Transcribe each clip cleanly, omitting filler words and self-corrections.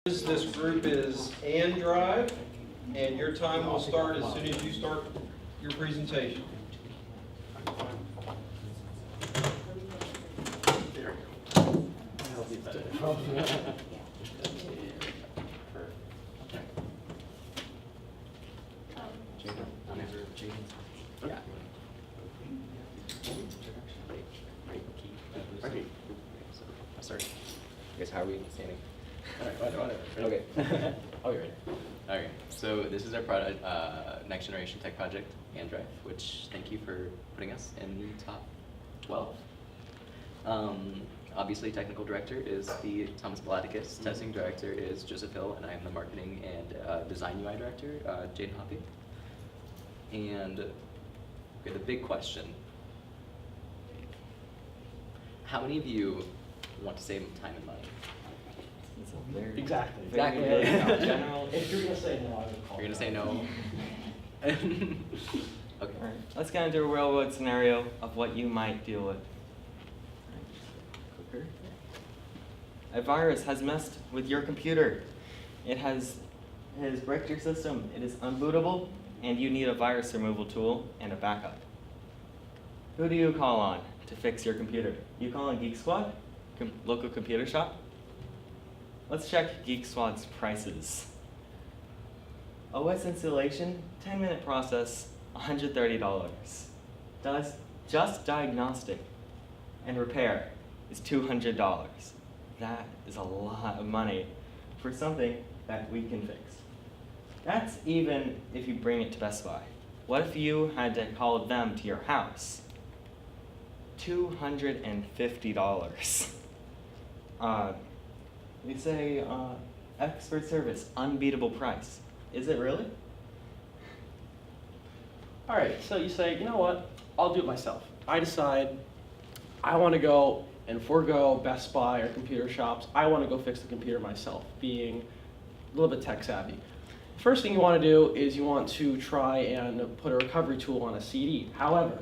This group is AnDrive, and your time will start as soon as you start your presentation. How are we standing? Whatever. Okay. I'll be ready. Okay, so this is our product, next generation tech project, AnDrive, which thank you for putting us in the top 12. Obviously, technical director is the Thomas Balatikis, testing director is Joseph Hill, and I am the marketing and design UI director, Jade Hoppy. And okay, the big question: how many of you want to save time and money? Exactly. Exactly. General. If you're going to say no, I would call You're going to say no? Okay. All right. Let's get into a real world scenario of what you might deal with. Clicker. A virus has messed with your computer. It has bricked your system. It is unbootable, and you need a virus removal tool and a backup. Who do you call on to fix your computer? You call on Geek Squad? Local computer shop? Let's check Geek Squad's prices. OS installation, 10-minute process, $130. Just diagnostic and repair is $200. That is a lot of money for something that we can fix. That's even if you bring it to Best Buy. What if you had to call them to your house? $250. We say expert service, unbeatable price. Is it really? All right, so you say, you know what? I'll do it myself. I decide I want to go and forego Best Buy or computer shops. I want to go fix the computer myself, being a little bit tech savvy. First thing you want to do is you want to try and put a recovery tool on a CD. However,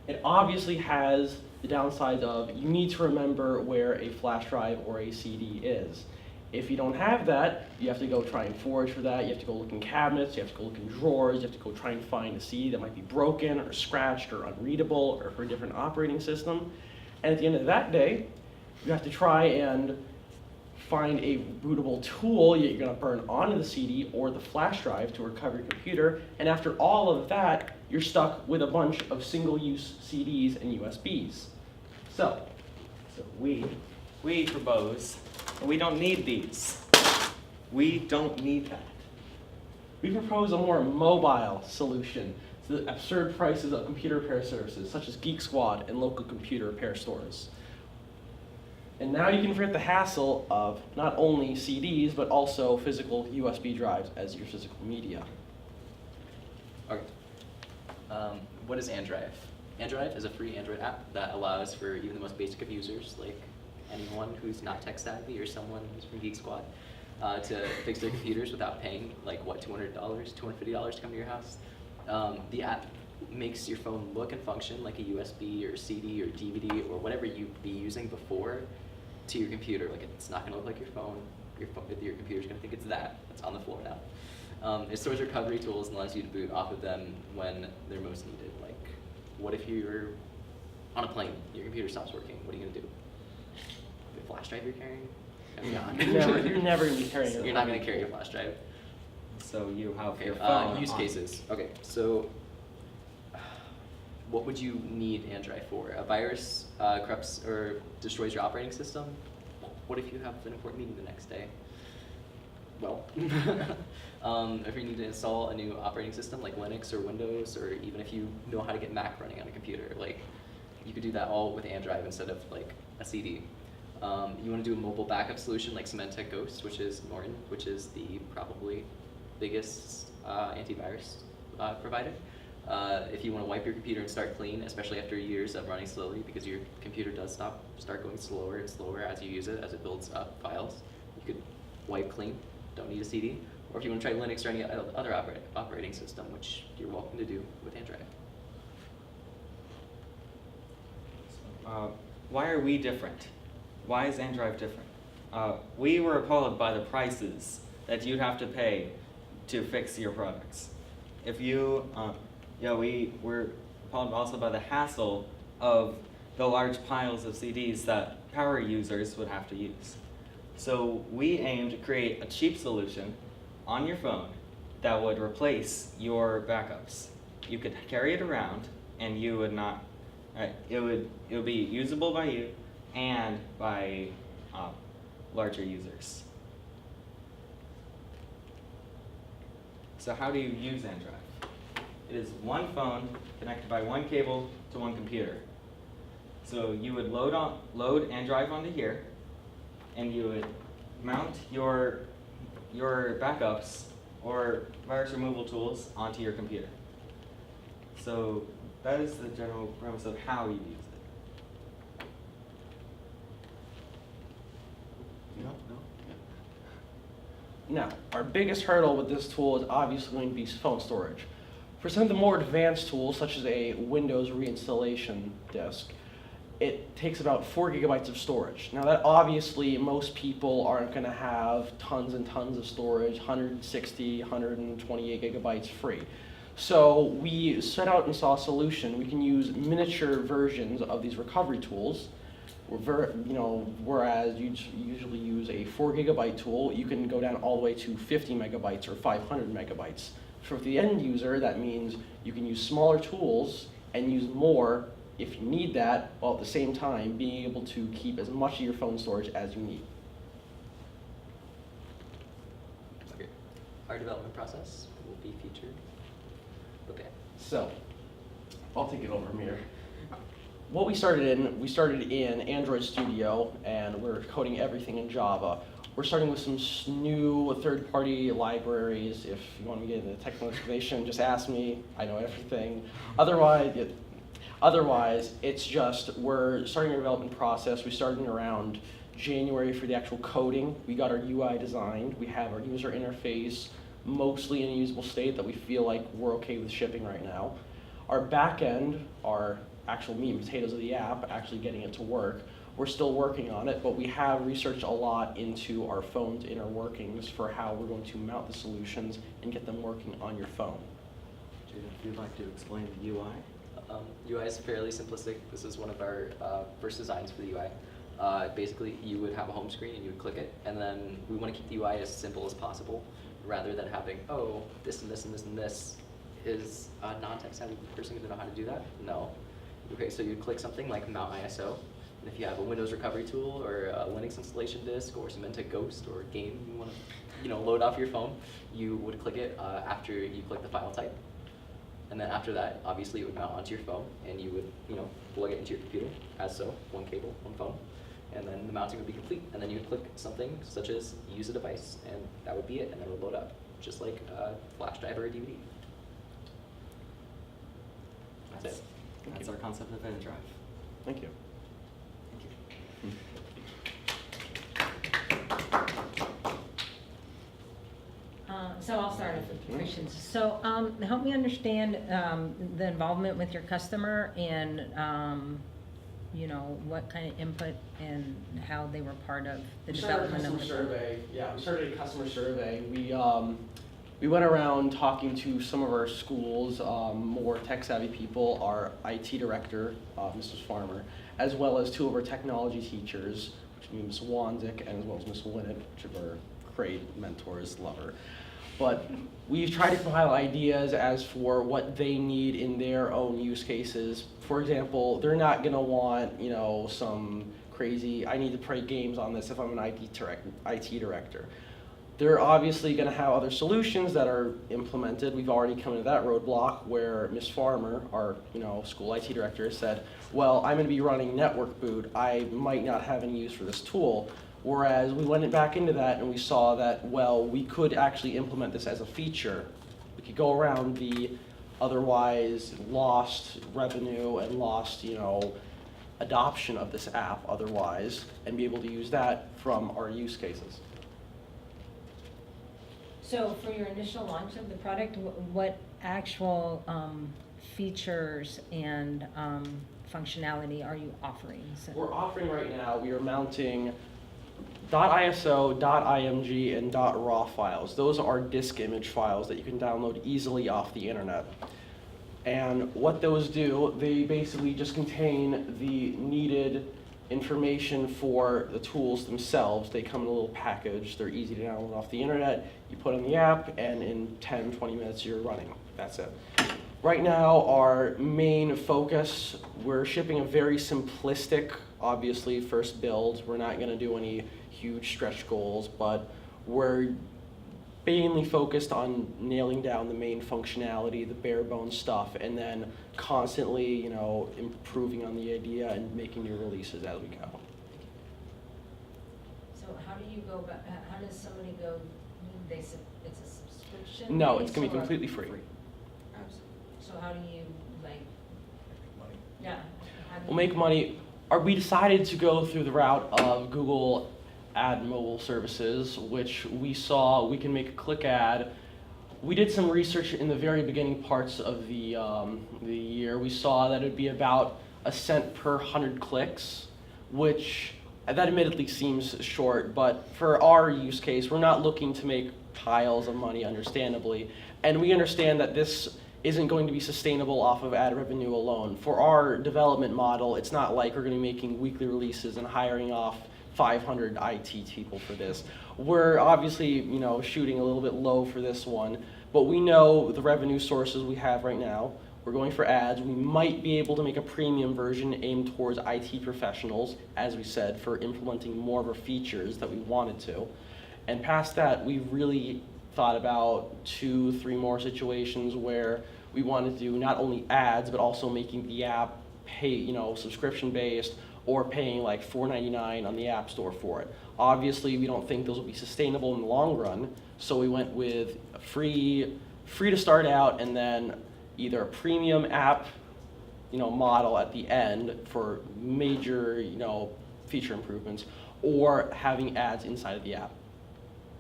it obviously has the downside of you need to remember where a flash drive or a CD is. If you don't have that, you have to go try and forage for that. You have to go look in cabinets, you have to go look in drawers, you have to go try and find a CD that might be broken or scratched or unreadable or for a different operating system. And at the end of that day, you have to try and find a bootable tool you're going to burn onto the CD or the flash drive to recover your computer. And after all of that, you're stuck with a bunch of single-use CDs and USBs. So we propose, we don't need these. We don't need that. we propose a more mobile solution to the absurd prices of computer repair services, such as Geek Squad and local computer repair stores. And now you can forget the hassle of not only CDs, but also physical USB drives as your physical media. Okay. What is AnDrive? AnDrive is a free Android app that allows for even the most basic of users, like anyone who's not tech savvy or someone who's from Geek Squad, to fix their computers without paying like what, $200, $250 to come to your house. The app makes your phone look and function like a USB or CD or DVD or whatever you'd be using before to your computer. Like, it's not going to look like your phone. Your computer's going to think it's that's on the floor now. It stores recovery tools and allows you to boot off of them when they're most needed. Like, what if you're on a plane, your computer stops working? What are you going to do? The flash drive you're carrying? You're never going to be carrying it. You're not going to carry your flash drive. So you have Okay, your phone use on. cases. Okay, so what would you need AnDrive for? A virus corrupts or destroys your operating system? What if you have an important meeting the next day? Well, if you need to install a new operating system like Linux or Windows, or even if you know how to get Mac running on a computer, like, you could do that all with AnDrive instead of like a CD. You want to do a mobile backup solution like Symantec Ghost, which is Norton, which is the probably biggest antivirus provider. If you want to wipe your computer and start clean, especially after years of running slowly, because your computer does start going slower and slower as you use it, as it builds up files, you could wipe clean, don't need a CD. Or if you want to try Linux or any other operating system, which you're welcome to do with AnDrive. Why are we different? Why is AnDrive different? we were appalled by the prices that you'd have to pay to fix your products. If you, we were appalled also by the hassle of the large piles of CDs that power users would have to use. So we aimed to create a cheap solution on your phone that would replace your backups. You could carry it around and you would not, it would be usable by you and by larger users. So how do you use AnDrive? It is one phone connected by one cable to one computer. So you would load AnDrive onto here, and you would mount your backups or virus removal tools onto your computer. So that is the general premise of how you use it. Now, our biggest hurdle with this tool is obviously going to be phone storage. For some of the more advanced tools, such as a Windows reinstallation disk, it takes about 4 gigabytes of storage. Now that obviously most people aren't going to have tons and tons of storage, 160, 128 gigabytes free. So we set out and saw a solution. We can use miniature versions of these recovery tools. Whereas you usually use a 4 gigabyte tool, you can go down all the way to 50 megabytes or 500 megabytes. For the end user, that means you can use smaller tools and use more if you need that, while at the same time being able to keep as much of your phone storage as you need. Okay. Our development process will be featured. Okay. So, I'll take it over from here. What we started in Android Studio, and we're coding everything in Java. We're starting with some new third-party libraries. If you want to get into technical information, just ask me. I know everything. Otherwise, it's just we're starting our development process. We started around January for the actual coding. We got our UI designed. We have our user interface mostly in a usable state that we feel like we're okay with shipping right now. Our back end, our actual meat and potatoes of the app, actually getting it to work. We're still working on it, but we have researched a lot into our phone's inner workings for how we're going to mount the solutions and get them working on your phone. Jada, if you'd like to explain the UI. UI is fairly simplistic. This is one of our first designs for the UI. Basically, you would have a home screen and you would click it, and then we want to keep the UI as simple as possible, rather than having, oh, this and this and this and this. Is a non-tech savvy person going to know how to do that? No. Okay, so you click something like Mount ISO, and if you have a Windows recovery tool or a Linux installation disk or Symantec Ghost or a game you want to, load off your phone, you would click it after you click the file type, and then after that, obviously, it would mount onto your phone, and you would, plug it into your computer as so, one cable, one phone, and then the mounting would be complete, and then you would click something such as use a device, and that would be it, and then it would load up, just like a flash drive or a DVD. That's it. That's our concept of AnDrive. Thank you. So I'll start with questions. So help me understand the involvement with your customer and what kind of input and how they were part of the development of the survey. Yeah, we started a customer survey. We went around talking to some of our schools, more tech-savvy people, our IT director, Mrs. Farmer, as well as 2 of our technology teachers, which would be Ms. Wanzik and as well as Ms. Winnett, which are our great mentors, love her. But we've tried to compile ideas as for what they need in their own use cases. For example, they're not going to want, some crazy, I need to play games on this if I'm an IT director. They're obviously going to have other solutions that are implemented. We've already come to that roadblock where Ms. Farmer, our school IT director, said, well, I'm going to be running network boot. I might not have any use for this tool. Whereas we went back into that and we saw that, well, we could actually implement this as a feature. We could go around the otherwise lost revenue and lost, adoption of this app otherwise, and be able to use that from our use cases. So for your initial launch of the product, what actual features and functionality are you offering? So We're offering right now, we are mounting .iso, .img, and .raw files. Those are disk image files that you can download easily off the internet. And what those do, they basically just contain the needed information for the tools themselves. They come in a little package. They're easy to download off the internet. You put on the app, and in 10, 20 minutes, you're running. That's it. Right now, our main focus, we're shipping a very simplistic, obviously, first build. We're not going to do any huge stretch goals, but we're mainly focused on nailing down the main functionality, the bare bones stuff, and then constantly, improving on the idea and making new releases as we go. So how do you go about, how does somebody go, it's a subscription? No, it's base going to be or- completely free. So how do you, yeah. how do We'll you- make money. We decided to go through the route of Google Ad Mobile Services, which we saw we can make a click ad. We did some research in the very beginning parts of the year. We saw that it'd be about a cent per 100 clicks, which that admittedly seems short, but for our use case, we're not looking to make piles of money, understandably, and we understand that this isn't going to be sustainable off of ad revenue alone. For our development model, it's not like we're going to be making weekly releases and hiring off 500 IT people for this. We're obviously, shooting a little bit low for this one, but we know the revenue sources we have right now. We're going for ads. We might be able to make a premium version aimed towards IT professionals, as we said, for implementing more of our features that we wanted to. And past that, we really thought about 2-3 more situations where we wanted to do not only ads, but also making the app pay, subscription based, or paying like $4.99 on the App Store for it. Obviously, we don't think those will be sustainable in the long run, so we went with a free to start out, and then either a premium app, model at the end for major, feature improvements, or having ads inside of the app.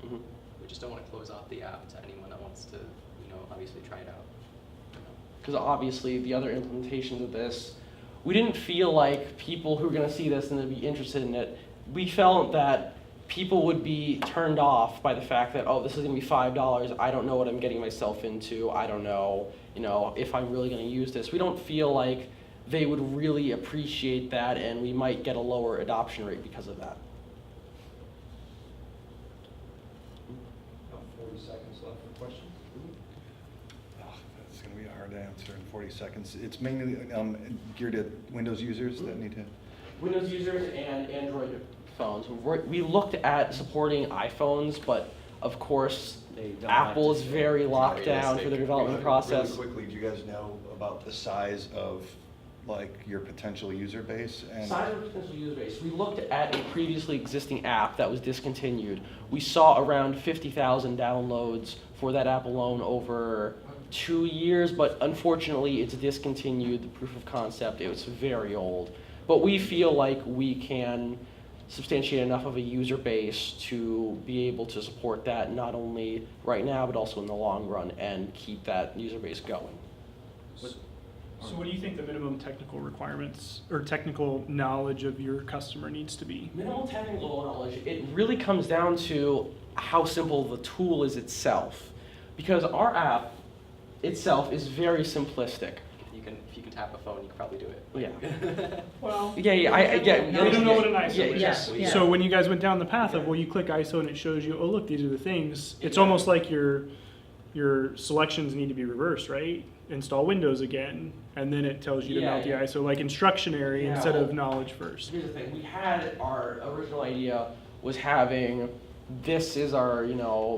Mm-hmm. We just don't want to close off the app to anyone that wants to, obviously try it out. Because obviously the other implementations of this, we didn't feel like people who were going to see this and they'd be interested in it. We felt that people would be turned off by the fact that, oh, this is going to be $5. I don't know what I'm getting myself into. I don't know, if I'm really going to use this. We don't feel like they would really appreciate that, and we might get a lower adoption rate because of that. About 40 seconds left for questions. That's going to be hard to answer in 40 seconds. It's mainly geared at Windows users that need to... Windows users and Android phones. We looked at supporting iPhones, but of course, Apple is very locked down for the development process. Really quickly, do you guys know about the size of your potential user base? And Size of potential user base. We looked at a previously existing app that was discontinued. We saw around 50,000 downloads for that app alone over 2 years, but unfortunately it's discontinued, the proof of concept. It was very old. But we feel like we can substantiate enough of a user base to be able to support that, not only right now, but also in the long run, and keep that user base going. So what do you think the minimum technical requirements or technical knowledge of your customer needs to be? Minimal technical knowledge, it really comes down to how simple the tool is itself. Because our app itself is very simplistic. If you can tap a phone, you can probably do it. Yeah. Well, Yeah, I get. we don't know what an ISO is. Yes, yeah. So when you guys went down the path of, well, you click ISO and it shows you, oh, look, these are the things. It's almost like your selections need to be reversed, right? Install Windows again, and then it tells you to mount the Yeah. ISO, like instructionary Yeah, instead of well, knowledge first. Here's the thing, we had, our original idea was having, this is our,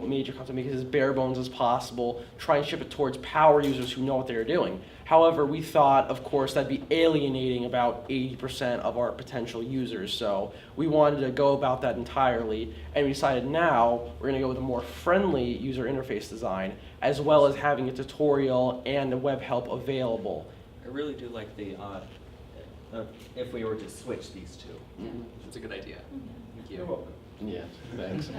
major concept, make it as bare bones as possible, try and ship it towards power users who know what they're doing. However, we thought, of course, that'd be alienating about 80% of our potential users, so we wanted to go about that entirely, and we decided now we're gonna go with a more friendly user interface design, as well as having a tutorial and a web help available. I really do like the if we were to switch these two. That's a good idea. Thank you. You're welcome. Yeah, thanks.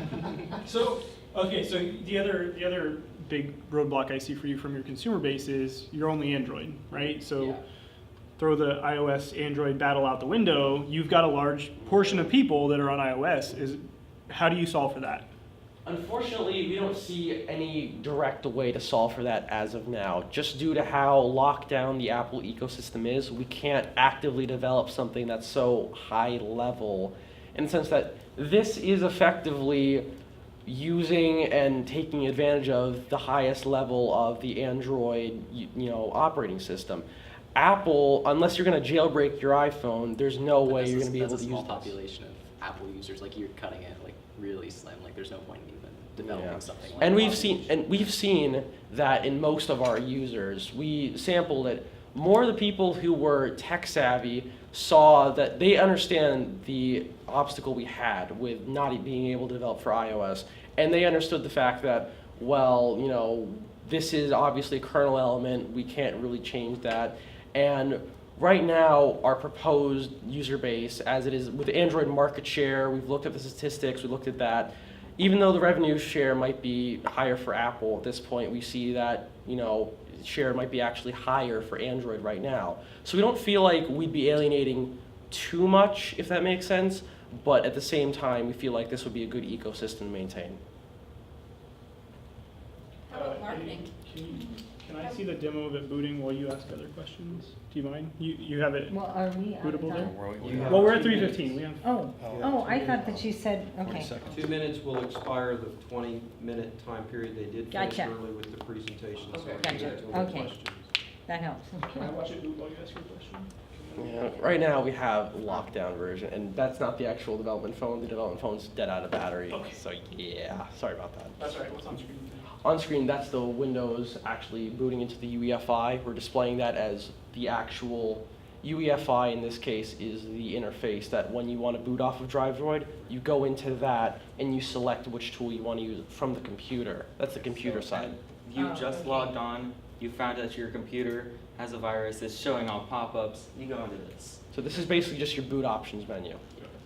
So, okay, so the other big roadblock I see for you from your consumer base is you're only Android, right? So Yeah. throw the iOS Android battle out the window. You've got a large portion of people that are on iOS. how do you solve for that? Unfortunately, we don't see any direct way to solve for that as of now. Just due to how locked down the Apple ecosystem is, we can't actively develop something that's so high level, in the sense that this is effectively using and taking advantage of the highest level of the Android, operating system. Apple, unless you're going to jailbreak your iPhone, there's no way you're going to be able to use That's a small this. population of Apple users. Like, you're cutting it like really slim. Like, there's no point in even developing Yeah. something like And that. we've seen that in most of our users. We sampled it. More of the people who were tech savvy saw that they understand the obstacle we had with not being able to develop for iOS, and they understood the fact that, well, this is obviously a kernel element. We can't really change that. And right now, our proposed user base, as it is with Android market share, we've looked at the statistics, we looked at that. Even though the revenue share might be higher for Apple at this point, we see that, share might be actually higher for Android right now. So we don't feel like we'd be alienating too much, if that makes sense. But at the same time, we feel like this would be a good ecosystem to maintain. How about marketing? Can I see the demo of it booting while you ask other questions? Do you mind? You have it Well, are we out of bootable there? time? Well, we're at 3:15. We have. Oh, I thought that you said, okay. 2 minutes will expire the 20-minute time period. They did finish Gotcha. early with the presentation, so Okay. I'll do Gotcha. that till the Okay. questions. That helps. Can I watch it boot while you ask your question? Yeah, right now we have lockdown version, and that's not the actual development phone. The development phone's dead out of battery. Okay. So yeah, sorry about that. That's all right. What's on screen? On screen, that's the Windows actually booting into the UEFI. We're displaying that as the actual UEFI. In this case, is the interface that when you want to boot off of DriveDroid, you go into that and you select which tool you want to use from the computer. That's the computer side. You Oh, just okay. logged on, you found that your computer has a virus, it's showing all pop-ups, you go into this. So this is basically just your boot options menu.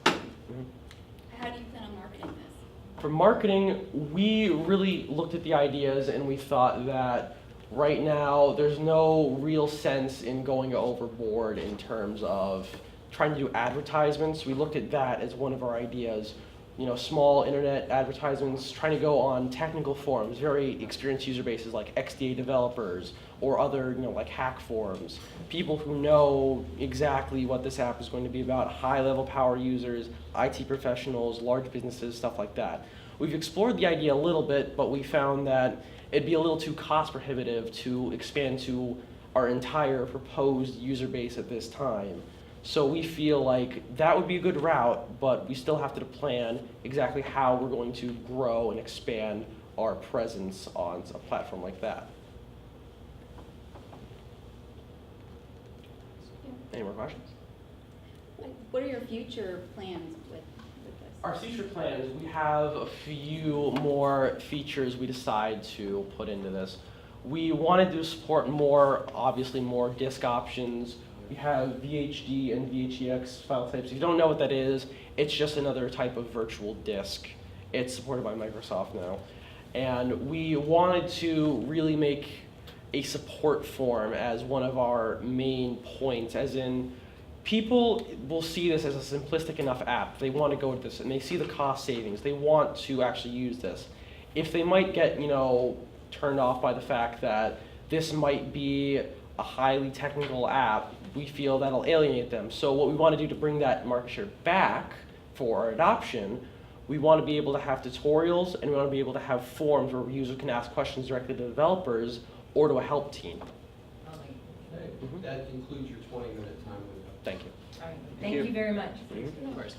How do you plan on marketing this? For marketing, we really looked at the ideas and we thought that right now there's no real sense in going overboard in terms of trying to do advertisements. We looked at that as one of our ideas. Small internet advertisements, trying to go on technical forums, very experienced user bases like XDA developers or other, like hack forums. People who know exactly what this app is going to be about, high-level power users, IT professionals, large businesses, stuff like that. We've explored the idea a little bit, but we found that it'd be a little too cost prohibitive to expand to our entire proposed user base at this time. So we feel like that would be a good route, but we still have to plan exactly how we're going to grow and expand our presence on a platform like that. Any more questions? What are your future plans with this? Our future plan is we have a few more features we decide to put into this. We wanted to support more, obviously more disk options. We have VHD and VHEX file types. If you don't know what that is, it's just another type of virtual disk. It's supported by Microsoft now. And we wanted to really make a support form as one of our main points, as in people will see this as a simplistic enough app. They want to go with this and they see the cost savings. They want to actually use this. If they might get, turned off by the fact that this might be a highly technical app, we feel that'll alienate them. So what we want to do to bring that market share back for our adoption, we want to be able to have tutorials and we want to be able to have forums where users can ask questions directly to developers or to a help team. Okay, that concludes your 20-minute time window. Thank you. All right. Thank you very much. Of course.